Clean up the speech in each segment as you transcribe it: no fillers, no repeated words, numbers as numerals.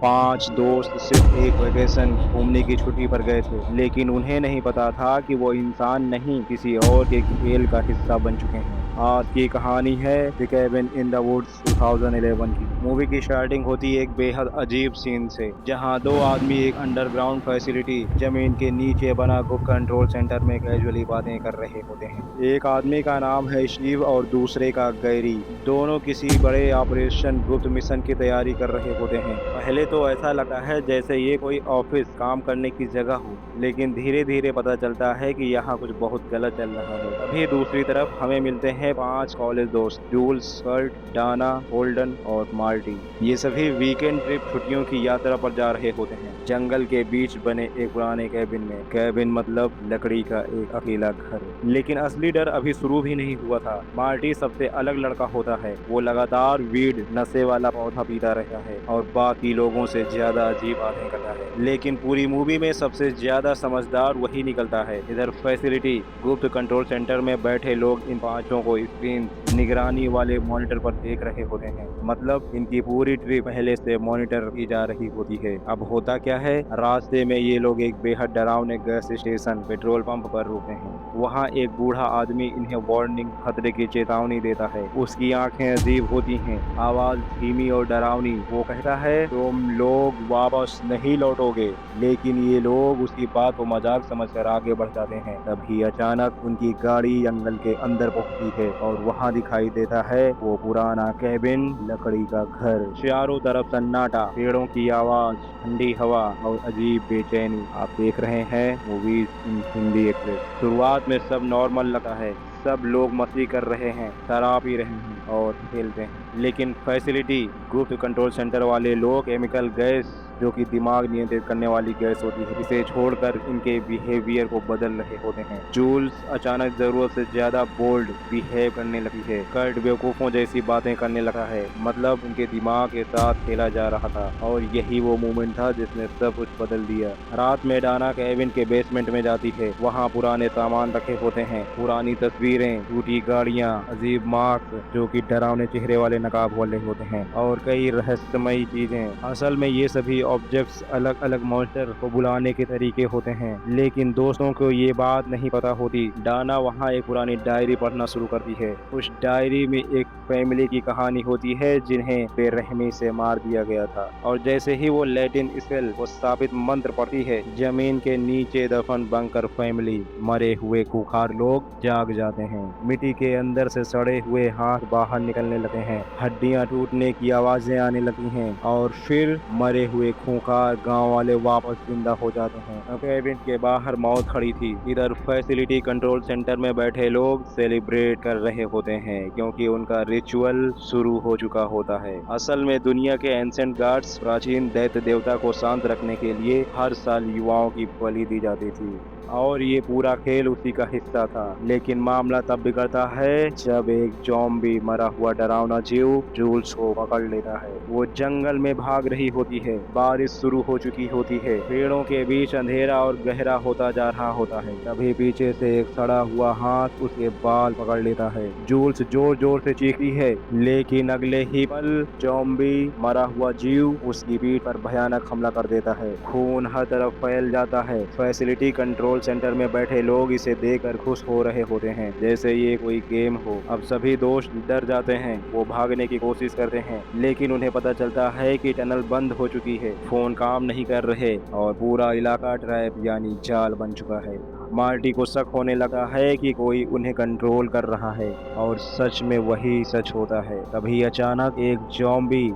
5 दोस्त सिर्फ एक वेकेशन घूमने की छुट्टी पर गए थे, लेकिन उन्हें नहीं पता था कि वो इंसान नहीं किसी और के खेल का हिस्सा बन चुके हैं। आज की कहानी है the cabin in the woods 2011 की। मूवी की स्टार्टिंग होती है एक बेहद अजीब सीन से, जहां दो आदमी एक अंडरग्राउंड फैसिलिटी जमीन के नीचे बना गुप्त कंट्रोल सेंटर में कैजुअली बातें कर रहे होते हैं। एक आदमी का नाम है शिव और दूसरे का गैरी। दोनों किसी बड़े ऑपरेशन गुप्त मिशन की तैयारी कर रहे होते हैं। पहले तो ऐसा लगता है जैसे ये कोई ऑफिस काम करने की जगह हो, लेकिन धीरे धीरे पता चलता है कि यहाँ कुछ बहुत गलत चल रहा है। तभी दूसरी तरफ हमें मिलते हैं 5 कॉलेज दोस्त, जूल्स, कर्ट, डाना, होल्डन और मार्टी। ये सभी वीकेंड ट्रिप छुट्टियों की यात्रा पर जा रहे होते हैं, जंगल के बीच बने एक पुराने कैबिन में। कैबिन मतलब लकड़ी का एक अकेला घर। लेकिन असली डर अभी शुरू भी नहीं हुआ था। मार्टी सबसे अलग लड़का होता है। वो लगातार वीड नशे वाला पौधा पीता रहता है और बाकी लोगों से ज्यादा अजीब बातें करता है। लेकिन पूरी मूवी में सबसे ज्यादा समझदार वही निकलता है। इधर फैसिलिटी गुप्त कंट्रोल सेंटर में बैठे लोग इन पांचों को स्क्रीन निगरानी वाले मॉनिटर पर देख रहे होते हैं। मतलब इनकी पूरी ट्रिप पहले से मॉनिटर की जा रही होती है। अब होता क्या है, रास्ते में ये लोग एक बेहद डरावने गैस स्टेशन पेट्रोल पंप पर रुकते हैं। वहाँ एक बूढ़ा आदमी इन्हें वार्निंग खतरे की चेतावनी देता है। उसकी आंखें अजीब होती हैं, आवाज धीमी और डरावनी। वो कहता है तुम लोग वापस नहीं लौटोगे, लेकिन ये लोग उसकी बात को मजाक समझकर आगे बढ़ जाते हैं। तभी अचानक उनकी गाड़ी जंगल के अंदर पहुंचती है और वहां दिखाई देता है वो पुराना कैबिन, लकड़ी का घर। चारों तरफ सन्नाटा, पेड़ों की आवाज, ठंडी हवा और अजीब बेचैनी। आप देख रहे हैं मूवीज इन हिंदी एक्सप्रेस। शुरुआत में सब नॉर्मल लगता है, सब लोग मस्ती कर रहे हैं, शराब पी रहे हैं और खेलते हैं। लेकिन फैसिलिटी गुप्त कंट्रोल सेंटर वाले लोग केमिकल गैस, जो कि दिमाग नियंत्रित करने वाली गैस होती है, इसे छोड़कर इनके बिहेवियर को बदल रहे होते हैं। जूल्स अचानक जरूरत से ज्यादा बोल्ड बिहेव करने लगी है। कर्ट बेवकूफों जैसी बातें करने लगा है, मतलब उनके दिमाग के साथ खेला जा रहा था। और यही वो मोमेंट था जिसने सब कुछ बदल दिया। रात में डाना केविन के बेसमेंट में जाती है। वहाँ पुराने सामान रखे होते हैं, पुरानी तस्वीरें, टूटी गाड़ियाँ, अजीब मार्क्स जो कि डरावने चेहरे वाले नकाब वाले होते हैं, और कई रहस्यमयी चीजें। असल में ये सभी ऑब्जेक्ट्स अलग अलग मॉन्स्टर को बुलाने के तरीके होते हैं, लेकिन दोस्तों को ये बात नहीं पता होती। डाना वहाँ एक पुरानी डायरी पढ़ना शुरू करती है। उस डायरी में एक फैमिली की कहानी होती है जिन्हें बेरहमी से मार दिया गया था। और जैसे ही वो लैटिन स्पेल वो स्थापित मंत्र पढ़ती है, जमीन के नीचे दफन बंकर फैमिली, मरे हुए खूंखार लोग जाग जाते हैं। मिट्टी के अंदर से सड़े हुए हाथ बाहर निकलने लगते हैं, हड्डियां टूटने की आवाजें आने लगती हैं, और फिर मरे हुए खूंखार गांव वाले वापस जिंदा हो जाते हैं। केबिन के बाहर मौत खड़ी थी। इधर फैसिलिटी कंट्रोल सेंटर में बैठे लोग सेलिब्रेट कर रहे होते हैं, क्योंकि उनका रिचुअल शुरू हो चुका होता है। असल में दुनिया के एंसेंट गार्ड्स, प्राचीन दैत्य देवता को शांत रखने के लिए हर साल युवाओं की बलि दी जाती थी, और ये पूरा खेल उसी का हिस्सा था। लेकिन मामला तब बिगड़ता है जब एक ज़ॉम्बी मरा हुआ डरावना जीव जूल्स को पकड़ लेता है। वो जंगल में भाग रही होती है, बारिश शुरू हो चुकी होती है, पेड़ों के बीच अंधेरा और गहरा होता जा रहा होता है। तभी पीछे से एक सड़ा हुआ हाथ उसके बाल पकड़ लेता है। जूल्स जोर जोर से चीखती है, लेकिन अगले ही पल ज़ॉम्बी मरा हुआ जीव उसकी पीठ पर भयानक हमला कर देता है। खून हर तरफ फैल जाता है। फैसिलिटी कंट्रोल सेंटर में बैठे लोग इसे देखकर खुश हो रहे होते हैं, जैसे ये कोई गेम हो। अब सभी दोस्त डर जाते हैं, वो भागने की कोशिश करते हैं, लेकिन उन्हें पता चलता है कि टनल बंद हो चुकी है, फोन काम नहीं कर रहे और पूरा इलाका ट्रैप यानी जाल बन चुका है। मार्टी को शक होने लगा है कि कोई उन्हें कंट्रोल कर रहा है, और सच में वही सच होता है। तभी अचानक एक ज़ॉम्बी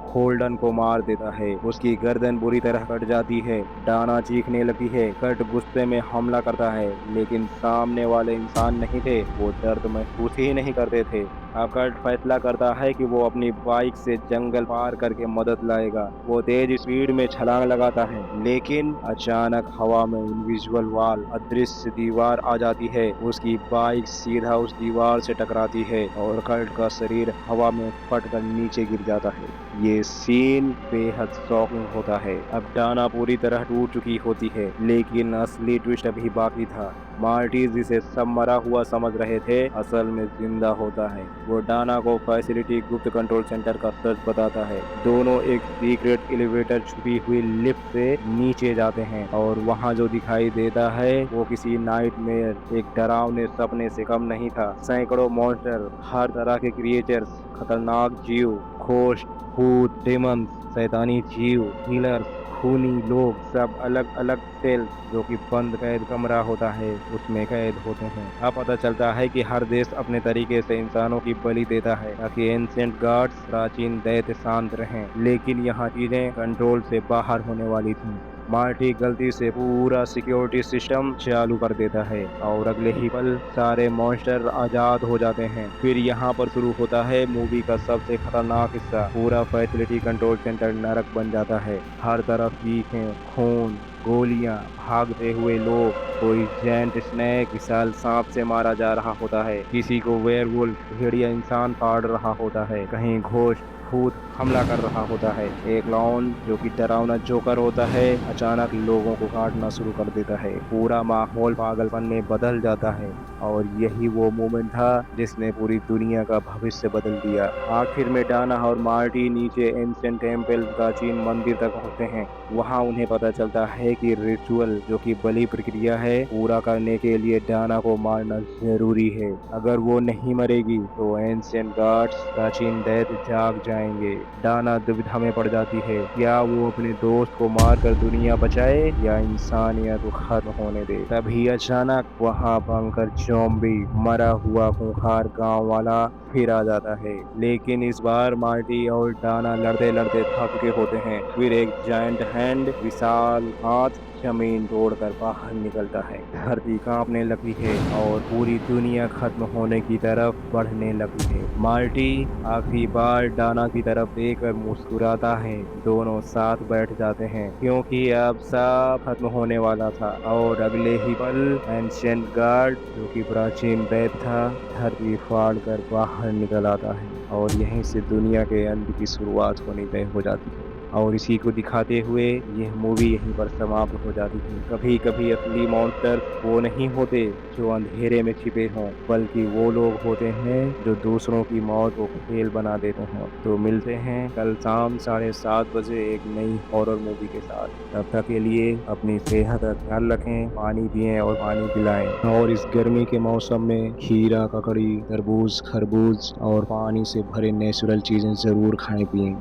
होल्डन को मार देता है। उसकी गर्दन बुरी तरह कट जाती है। डाना चीखने लगती है। कट गुस्से में हमला करता है, लेकिन सामने वाले इंसान नहीं थे, वो दर्द महसूस ही नहीं करते थे। अब कट फैसला करता है कि वो अपनी बाइक से जंगल पार करके मदद लाएगा। वो तेज स्पीड में छलांग लगाता है, लेकिन अचानक हवा में इनविजिबल वॉल, अदृश्य दीवार आ जाती है। उसकी बाइक सीधा उस दीवार से टकराती है और कर्ट का शरीर हवा में फटकर नीचे गिर जाता है। ये सीन बेहद शॉकिंग होता है। अब डाना पूरी तरह टूट चुकी होती है, लेकिन असली ट्विस्ट अभी बाकी था। मार्टी जिसे सब मरा हुआ समझ रहे थे असल में जिंदा होता है। वो डाना को फैसिलिटी गुप्त कंट्रोल सेंटर का सच बताता है। दोनों एक सीक्रेट एलिवेटर छुपी हुई लिफ्ट से नीचे जाते हैं और वहाँ जो दिखाई देता है वो किसी नाइटमेयर एक डरावने सपने से कम नहीं था। सैकड़ों मॉन्स्टर, हर तरह के क्रिएचर्स, खतरनाक जीव, घोस्ट, भूत, डेमंस, शैतानी जीव, हीलर, खूनी लोग, सब अलग अलग सेल जो कि बंद कैद कमरा होता है उसमें कैद होते हैं। अब पता चलता है कि हर देश अपने तरीके से इंसानों की बलि देता है ताकि एंशिएंट गॉड्स, प्राचीन दैत्य शांत रहें। लेकिन यहाँ चीजें कंट्रोल से बाहर होने वाली थी। मार्टी गलती से पूरा सिक्योरिटी सिस्टम चालू कर देता है और अगले ही पल सारे मॉन्स्टर आजाद हो जाते हैं। फिर यहाँ पर शुरू होता है मूवी का सबसे खतरनाक हिस्सा। पूरा फैसिलिटी कंट्रोल सेंटर नरक बन जाता है। हर तरफ चीखें, खून, गोलियां, भागते हुए लोग, कोई जेंट स्नैक विशाल सांप से मारा जा रहा होता है, किसी को वेयरवुल्फ भेड़िया इंसान फाड़ रहा होता है, कहीं घोस्ट भूत हमला कर रहा होता है। एक क्लाउन जो कि डरावना जोकर होता है अचानक लोगों को काटना शुरू कर देता है। पूरा माहौल पागलपन में बदल जाता है और यही वो मोमेंट था जिसने पूरी दुनिया का भविष्य बदल दिया। आखिर में डाना और मार्टी नीचे एंशिएंट टेम्पल प्राचीन मंदिर तक पहुंचते हैं। वहां उन्हें पता चलता है कि रिचुअल जो कि बलि प्रक्रिया है पूरा करने के लिए डाना को मारना जरूरी है। अगर वो नहीं मरेगी तो एंशिएंट गॉड्स, प्राचीन दैत्य जाग जाएंगे। डाना दुविधा में पड़ जाती है, क्या वो अपने दोस्त को मारकर दुनिया बचाए या इंसानियत को खत्म होने दे। तभी अचानक वहां भयंकर ज़ॉम्बी मरा हुआ खूंखार गांव वाला फिर आ जाता है। लेकिन इस बार मार्टी और डाना लड़ते लड़ते थक चुके होते हैं। फिर एक जायंट हैंड, विशाल हाथ जमीन तोड़कर बाहर निकलता है। धरती कांपने लगती है और पूरी दुनिया खत्म होने की तरफ बढ़ने लगती है। मार्टी आखिरी बार डाना की तरफ देखकर मुस्कुराता है। दोनों साथ बैठ जाते हैं क्योंकि अब सब खत्म होने वाला था। और अगले ही पल एंशिएंट गार्ड जो कि प्राचीन दैत्य था धरती फाड़ कर बाहर निकल आता है और यहीं से दुनिया के अंत की शुरुआत होनी तय हो जाती है। और इसी को दिखाते हुए यह मूवी यहीं पर समाप्त हो जाती है। कभी कभी असली मॉन्स्टर वो नहीं होते जो अंधेरे में छिपे हों, बल्कि वो लोग होते हैं जो दूसरों की मौत को खेल बना देते हैं। तो मिलते हैं कल शाम 7:30 बजे एक नई हॉरर मूवी के साथ। तब तक के लिए अपनी सेहत का ख्याल रखें, पानी पिएं और पानी पिलाएं। और इस गर्मी के मौसम में खीरा, ककड़ी, तरबूज, खरबूज और पानी से भरे नेचुरल चीजें जरूर खाएं पिएं।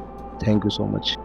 Thank you so much.